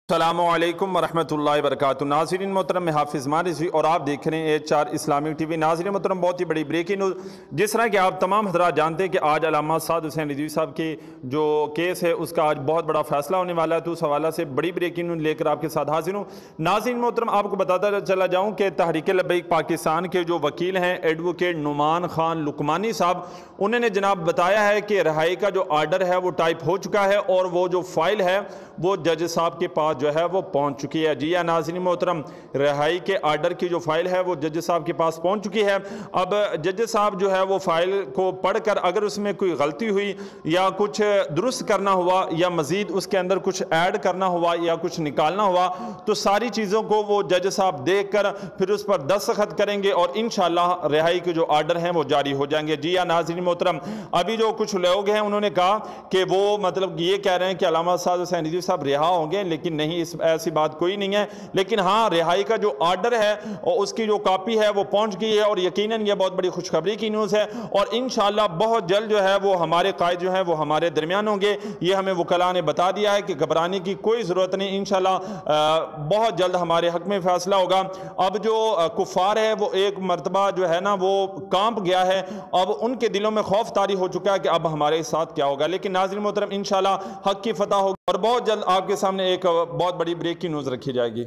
अस्सलामुअलैकुम वरहमतुल्लाहि वबरकातुहू। नाज़रीन मोहतरम, मैं हाफिज़ मारिज़वी और आप देख रहे हैं HR इस्लामिक TV। नाज़रीन मोहतरम, बहुत ही बड़ी ब्रेकिंग न्यूज़। जिस तरह कि आप तमाम हज़रात जानते हैं कि आज अल्लामा साद हुसैन रिज़वी साहब के जो केस है उसका आज बहुत बड़ा फैसला होने वाला है, तो उस हवाले से बड़ी ब्रेकिंग न्यूज़ लेकर आपके साथ हाजिर हूँ। नाज़रीन मोहतरम, आपको बताता चला जाऊँ कि तहरीक लब्बैक पाकिस्तान के जो वकील हैं एडवोकेट नुमान खान लुकमानी साहब, उन्होंने जनाब बताया है कि रिहाई का जो आर्डर है वो टाइप हो चुका है और वो जो फाइल है वो जज साहब के पास जो है वो पहुंच चुकी है। जी या नाज़रीन मोहतरम, रिहाई के आर्डर की जो फाइल है वो जज साहब के पास पहुंच चुकी है। अब जज साहब जो है वो फाइल को पढ़कर अगर उसमें कोई गलती हुई या कुछ दुरुस्त करना हुआ या मज़ीद उसके अंदर कुछ ऐड करना हुआ या कुछ निकालना हुआ तो सारी चीज़ों को वो जज साहब देख कर फिर उस पर दस्तखत करेंगे और इंशाअल्लाह रिहाई के जो आर्डर हैं वो जारी हो जाएंगे। जी या नाज़रीन मोहतरम, अभी जो कुछ लोग हैं उन्होंने कहा कि वो मतलब ये कह रहे हैं कि अल्लामा साद हुसैन रिज़वी साहब रिहा होंगे, लेकिन नहीं, ऐसी बात कोई नहीं है। लेकिन हाँ, रिहाई का जो आर्डर है और उसकी जो कॉपी है वो पहुंच गई है और यकीनन ये बहुत बड़ी खुशखबरी की न्यूज़ है और इंशाअल्लाह बहुत जल्द जो है वो हमारे कायद जो है वो हमारे दरमियान होंगे। ये हमें वकला ने बता दिया है कि घबराने की कोई ज़रूरत नहीं, इंशाअल्लाह बहुत जल्द हमारे हक में फैसला होगा। अब जो कुफार है वो एक मरतबा जो है ना वो कांप गया है, अब उनके दिलों में खौफ तारी हो चुका है कि अब हमारे साथ क्या होगा। लेकिन नाज़रीन मोहतरम, इंशाअल्लाह हक की फतह होगी और बहुत जल्द आपके सामने एक बहुत बड़ी ब्रेकिंग न्यूज़ रखी जाएगी।